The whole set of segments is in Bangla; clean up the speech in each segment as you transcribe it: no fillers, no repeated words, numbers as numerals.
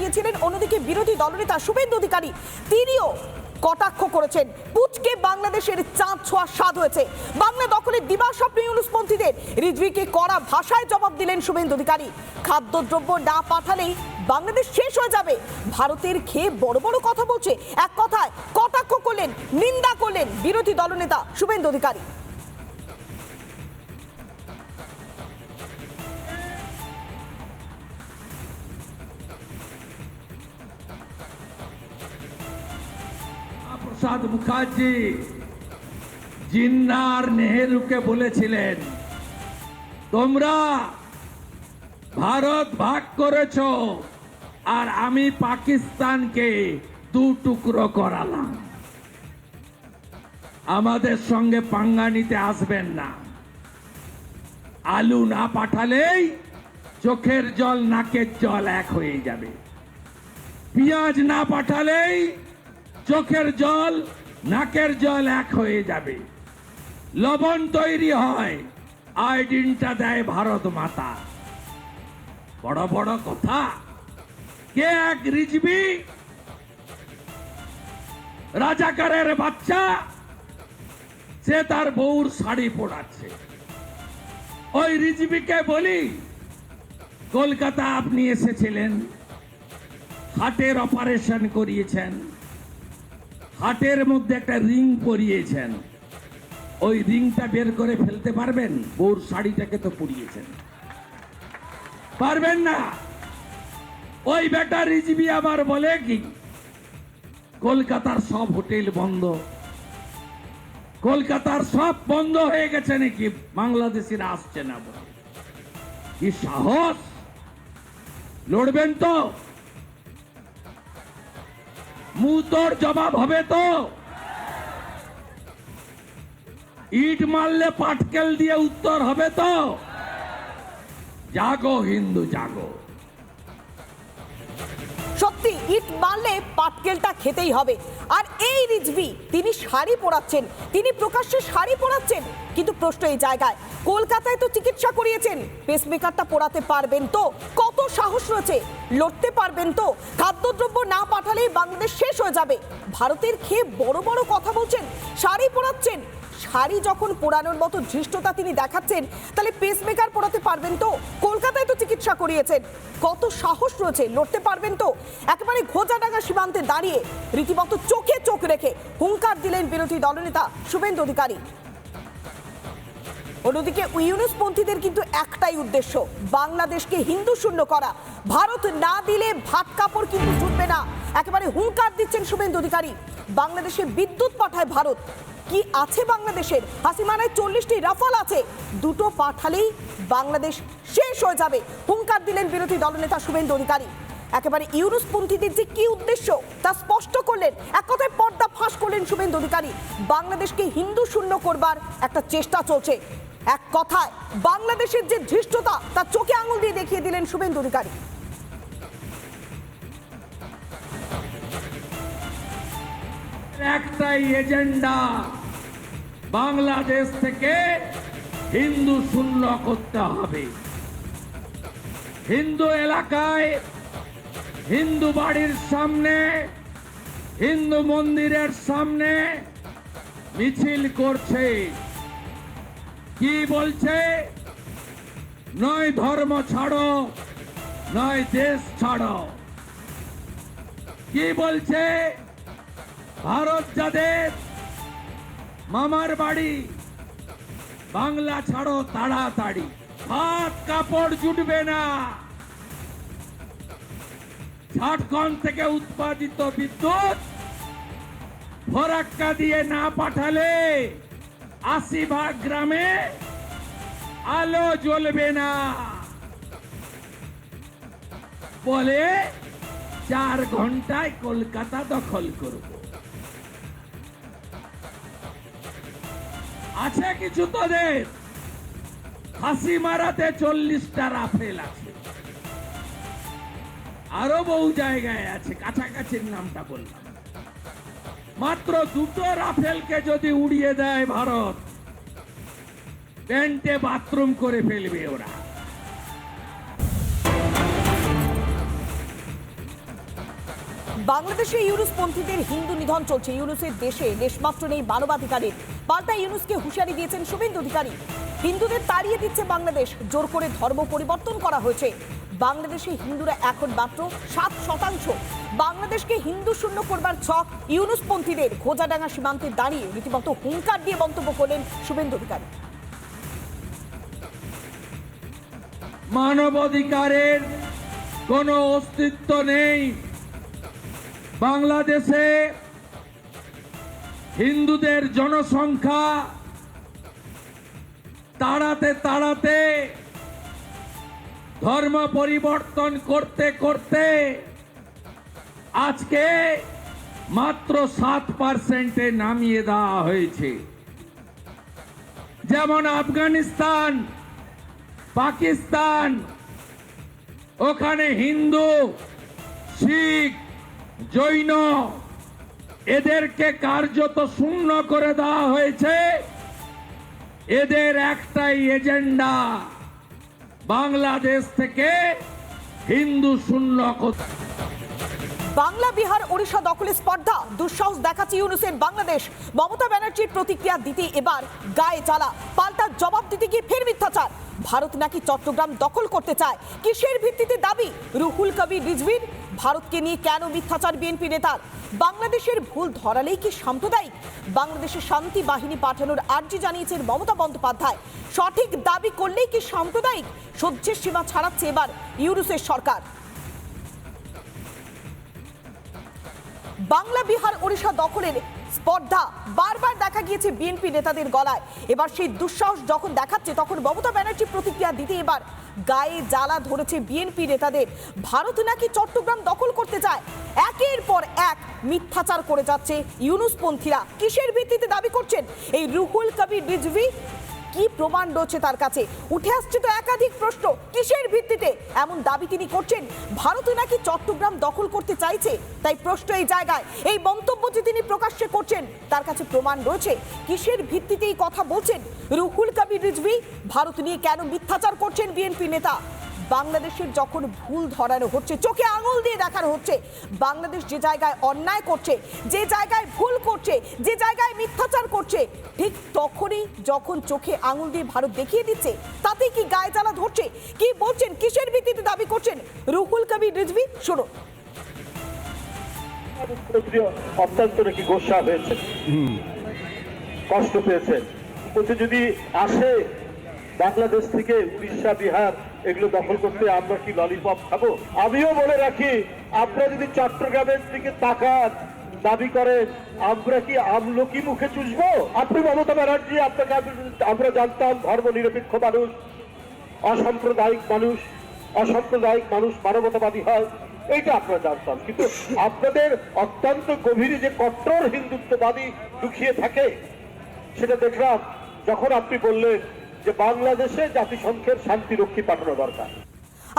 দিয়েছিলেন। অন্যদিকে বিরোধী দলনেতা শুভেন্দু অধিকারী তিনিও কটাক্ষ করেছেন, পুচকে বাংলাদেশের চাঁদ ছোঁয়া স্বাদ হয়েছে। বাংলা দখলের দিবাস্বপ্ন ইউনুসপন্থীদের রিজভিকে কড়া ভাষায় জবাব দিলেন শুভেন্দু অধিকারী। খাদ্যদ্রব্য না পাঠালেই বাংলাদেশ শেষ হয়ে যাবে। ভারতের খেয়ে বড় বড় কথা বলছে, এক কথায় কটাক্ষ করলেন, নিন্দা করলেন বিরোধী দলনেতা শুভেন্দু অধিকারী। প্রসাদ মুখার্জি জিন্নার নেহেরুকে বলেছিলেন, তোমরা ভারত ভাগ করেছ আর আমি পাকিস্তানকে দু টুকরো করালাম, আমাদের সঙ্গে পাঙ্গা নিতে আসবেন না। আলু না পাঠালেই চোখের জল নাকের জল এক হয়ে যাবে, পেঁয়াজ না পাঠালেই চোখের জল নাকের জল এক হয়ে যাবে, লবণ তৈরি হয় আয়োডিনটা দেয় ভারত মাতা। বড় বড় কথা। কে এক রিজভি রাজাকারের বাচ্চা, সে তার বউর শাড়ি পরাচ্ছে। ওই রিজভিকে বলি, কলকাতা আপনি এসেছিলেন, হার্টের অপারেশন করিয়েছেন, হার্টের মধ্যে একটা রিং পরিয়েছেন, ওই রিংটা বের করে ফেলতে পারবেন? বউর শাড়িটাকে তো পরিয়েছেন, পারবেন না। ওই বেটা রিজভি আবার বলে কি কলকাতার সব হোটেল বন্ধ, কলকাতার সব বন্ধ হয়ে গেছে নাকি, বাংলাদেশিরা আসছে না বলে। কি সাহস! লড়বেন তো? মুতোর জবাব হবে তো? ইট মারলে পাটকেল দিয়ে উত্তর হবে তো? জাগো হিন্দু জাগো। সত্যি ইট মারলে পাটকেলটা খেতেই হবে। আর এই রিজভি তিনি শাড়ি পরাচ্ছেন, তিনি প্রকাশ্যে শাড়ি পরাচ্ছেন, কিন্তু প্রশ্ন এই জায়গায়, কলকাতায় তো চিকিৎসা করিয়েছেন, পেসমেকারটা পরাতে পারবেন তো? কত সাহস রয়েছে? লড়তে পারবেন তো? খাদ্যদ্রব্য না পাঠালেই বাংলাদেশ শেষ হয়ে যাবে। ভারতের খেয়ে বড় বড় কথা বলছেন, শাড়ি পরাচ্ছেন। শাড়ি যখন পোড়ানোর মতো ধৃষ্টতা তিনি দেখাচ্ছেন, তাহলে পেসমেকার পরাতে পারবেন তো? কলকাতায় তো চিকিৎসা করিয়েছেন। কত সাহস রয়েছে? লড়তে পারবেন তো? একেবারে ঘোচাডাঙ্গা সীমান্তে দাঁড়িয়ে রীতিমতো চোখে চোখ রেখে হুঙ্কার দিলেন বিরোধী দলনেতা শুভেন্দু অধিকারী। অন্যদিকে ইউনুসপন্থীদের কিন্তু একটাই উদ্দেশ্য, বাংলাদেশকে হিন্দু শূন্য করা। ভারত না দিলে ভাত কাপড় কিন্তু জুটবে না, একেবারে হুঙ্কার দিচ্ছেন শুভেন্দু অধিকারী। বাংলাদেশে বিদ্যুৎ পাঠায় ভারত, কি আছে বাংলাদেশের? হাসিমারায় 40টি রাফাল আছে, দুটো পাঠালেই বাংলাদেশ শেষ হয়ে যাবে, হুঙ্কার দিলেন বিরোধী দলনেতা শুভেন্দু অধিকারী। একেবারে ইউনুসপন্থীদের যে কি উদ্দেশ্য তা স্পষ্ট করলেন, এক কথায় পর্দা ফাঁস করলেন শুভেন্দু অধিকারী। বাংলাদেশকে হিন্দু শূন্য করবার একটা চেষ্টা চলছে। এক কথায় বাংলাদেশের যে ধৃষ্টতা তা চোখে আঙুল দিয়ে দেখিয়ে দিলেন শুভেন্দু অধিকারী। একটাই এজেন্ডা, বাংলাদেশ থেকে হিন্দু শূন্য করতে হবে। হিন্দু এলাকায়, হিন্দু বাড়ির সামনে, হিন্দু মন্দিরের সামনে মিছিল করছে। কি বলছে? নয় ধর্ম ছাড়ো, নয় দেশ ছাড়ো। কি বলছে? ভারত যাদের মামার বাড়ি, বাংলা ছাড়ো তাড়াতাড়ি, ভাত কাপড় জুটবে না। ঝাড়খণ্ড থেকে উৎপাদিত বিদ্যুৎ ফরাক্কা দিয়ে না পাঠালে 80 গ্রামে আলো জ্বলবে না বলে 4 ঘন্টায় কলকাতা দখল করব। আছে কিছু তোদের? হাসিমারাতে 40টা রাফেল আছে, আরো বহু জায়গায় আছে, কাছাকাছির নামটা বললাম। মাত্র 2টো রাফেলকে যদি উড়িয়ে দেয় ভারত, প্যান্টে বাথরুম করে ফেলবে ওরা। বাংলাদেশে ইউনুসপন্থীদের হিন্দু নিধন চলছে। ইউনুসের দেশে লেশমাত্র নেই মানবাধিকারের। পাল্টা ইউনুসকে হুঁশিয়ারি দিয়েছেন শুভেন্দু অধিকারী। হিন্দুদের তাড়িয়ে দিচ্ছে বাংলাদেশ, জোর করে ধর্ম পরিবর্তন করা হয়েছে। বাংলাদেশে হিন্দুরা এখন মাত্র 7%। বাংলাদেশকে হিন্দু শূন্য করবার ছক ইউনুসপন্থীদের। খোজাডাঙ্গা সীমান্তে দাঁড়িয়ে রীতিমতো হুঙ্কার দিয়ে মন্তব্য করলেন শুভেন্দু অধিকারী। মানবাধিকারের কোনো অস্তিত্ব নেই বাংলাদেশে। হিন্দুদের জনসংখ্যা তাড়াতে তাড়াতে ধর্ম পরিবর্তন করতে করতে আজকে মাত্র 7%-এ নামিয়ে দেওয়া হয়েছে। যেমন আফগানিস্তান, পাকিস্তান, ওখানে হিন্দু, শিখ, জৈন এদেরকে কার্যত শূন্য করে দেওয়া হয়েছে। এদের একটাই এজেন্ডা, বাংলাদেশ থেকে হিন্দু শূন্য করতে। বাংলা, বিহার, ওড়িশা দখলের স্পর্ধা, দুঃসাহস দেখাচ্ছে ইউনুসের বাংলাদেশ। মমতা ব্যানার্জির প্রতিক্রিয়া দিতে এবার গায়ে জ্বালা, পাল্টা জবাব দিতে গিয়ে ফের মিথ্যাচার। ভারত নাকি চট্টগ্রাম দখল করতে চায়, কিসের ভিত্তিতে দাবি রুহুল কবির রিজভির? ভারতকে নিয়ে কেন মিথ্যাচার বিএনপি নেতার? বাংলাদেশের ভুল ধরালেই কি সাম্প্রদায়িক? বাংলাদেশে শান্তি বাহিনী পাঠানোর আর্জি জানিয়েছেন মমতা বন্দ্যোপাধ্যায়। সঠিক দাবি করলেই কি সাম্প্রদায়িক? সহ্যের সীমা ছাড়াচ্ছে এবার ইউনুসের সরকার। বাংলা, বিহার, ওড়িশা দখলের স্পর্ধা বারবার দেখা গিয়েছে বিএনপি নেতাদের গলায়। এবার সেই দুঃসাহস যখন দেখাচ্ছে, তখন মমতা ব্যানার্জি প্রতিক্রিয়া দিতে এবার গায়ে জ্বালা ধরেছে বিএনপি নেতাদের। ভারত নাকি চট্টগ্রাম দখল করতে চায়। একের পর এক মিথ্যাচার করে যাচ্ছে ইউনুসপন্থীরা। কিসের ভিত্তিতে দাবি করছেন এই রুহুল কবির রিজভি? কি প্রমাণ রয়েছে তার কাছে? উঠে আসছে তো একাধিক প্রশ্ন। কিসের ভিত্তিতে এমন দাবি তিনি করছেন? ভারত নাকি চট্টগ্রাম দখল করতে চাইছে, তাই প্রশ্ন এই জায়গায়। এই মন্তব্য যে তিনি প্রকাশ্যে করছেন তার কাছে প্রমাণ রয়েছে। কিসের ভিত্তিতে এই কথা বলছেন রুহুল কবির রিজভি? ভারত নিয়ে কেন মিথ্যাচার করছেন বিএনপি নেতা? বাংলাদেশের যখন ভুল ধরানো হচ্ছে, চোখে আঙুল দিয়ে দেখানো হচ্ছে, বাংলাদেশ যে জায়গায় অন্যায় করছে, যে জায়গায় ভুল করছে, যে জায়গায় মিথ্যাচার করছে, ঠিক তখনই যখন চোখে আঙুল দিয়ে ভারত দেখিয়ে দিচ্ছে, তাতে কি গায়ে জ্বালা ধরছে? কি বলছেন, কিসের ভিত্তিতে দাবি করছেন রুহুল কবির রিজভি? শুনুন। অত্যন্ত নাকি গোসা হয়েছে, কষ্ট পেয়েছেন। বলছে যদি আসে বাংলাদেশ থেকে উড়িষ্যা, বিহার এগুলো দখল করতে, আমরা কি ললিপপ খাবো? আমিও বলে রাখি, আপনারা যদি চট্টগ্রামের দিকে তাকান, দাবি করেন আমরা কি আমলকি মুখে চুষবো? আপনি মমতা ব্যানার্জি, আপনাকে আমরা জানতাম ধর্মনিরপেক্ষ মানুষ, অসাম্প্রদায়িক মানুষ মানবতাবাদী হয়, এইটা আপনারা জানতাম। কিন্তু আপনাদের অত্যন্ত গভীরে যে কট্টর হিন্দুত্ববাদী লুকিয়ে থাকে, সেটা দেখলাম যখন আপনি বললেন যে বাংলাদেশে জাতিসংঘের শান্তিরক্ষী পাঠানো দরকার।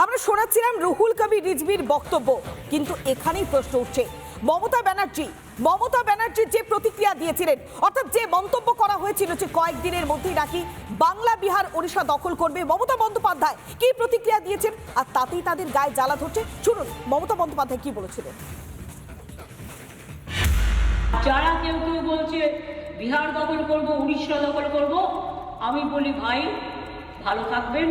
আমরা শোনাচ্ছিলাম রুহুল কবির রিজভির বক্তব্য, কিন্তু এখানেই প্রশ্ন উঠছে মমতা ব্যানার্জি যে প্রতিক্রিয়া দিয়েছিলেন, অর্থাৎ যে মন্তব্য করা হয়েছিল যে কয়েকদিনের মধ্যেই নাকি বাংলা, বিহার, ওড়িশা দখল করবে, মমতা বন্দ্যোপাধ্যায় কি প্রতিক্রিয়া দিয়েছেন, আর তাতেই তাদের গায়ে জ্বালা ধরছে। শুনুন মমতা বন্দ্যোপাধ্যায় কি বলেছিলেন। যারা কেউ বলছে বিহার দখল করব, উড়িষ্যা দখল করব, আমি বলি ভাই ভালো থাকবেন,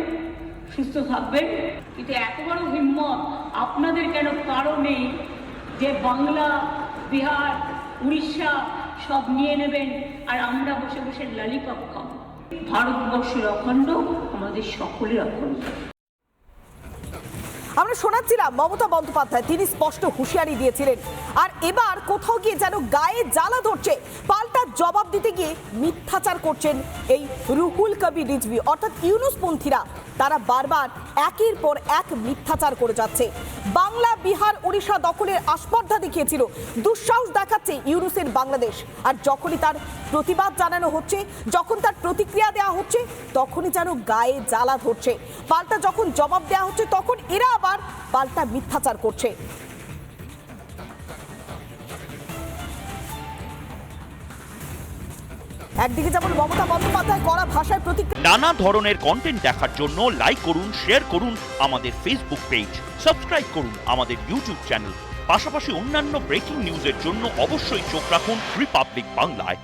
সুস্থ থাকবেন, কিন্তু এত বড় হিম্মত আপনাদের কেন? কারণ নেই যে বাংলা, বিহার, উড়িষ্যা সব নিয়ে নেবেন আর আমরা বসে বসে ললিপপ খাবো। ভারতবর্ষের অখণ্ড, আমাদের সকলের অখণ্ড। আমরা শোনাচ্ছিলাম মমতা বন্দ্যোপাধ্যায়, তিনি স্পষ্ট হুঁশিয়ারি দিয়েছিলেন। আর এবার কোথাও গিয়ে যেন গায়ে জ্বালা ধরছে, পাল্টা জবাব দিতে গিয়ে মিথ্যাচার করছেন এই রুহুল কবির রিজভি, অর্থাৎ ইউনুসপন্থীরা। তারা বারবার একের পর এক মিথ্যাচার করে যাচ্ছে। বাংলা, বিহার, ওড়িশা দখলের আস্পর্ধা দেখিয়েছিল, দুঃসাহস দেখাচ্ছে ইউনুসের বাংলাদেশ। আর যখনই তার প্রতিবাদ জানানো হচ্ছে, যখন তার প্রতিক্রিয়া দেওয়া হচ্ছে, তখনই যেন গায়ে জ্বালা ধরছে। পাল্টা যখন জবাব দেওয়া হচ্ছে, তখন এরা আবার পাল্টা মিথ্যাচার করছে। একদিকে যেমন মমতা বন্দ্যোপাধ্যায় কড়া ভাষায় প্রতিক্রিয়া। নানা ধরনের কন্টেন্ট দেখার জন্য লাইক করুন, শেয়ার করুন আমাদের ফেসবুক পেজ, সাবস্ক্রাইব করুন আমাদের ইউটিউব চ্যানেল। পাশাপাশি অন্যান্য ব্রেকিং নিউজের জন্য অবশ্যই চোখ রাখুন রিপাবলিক বাংলায়।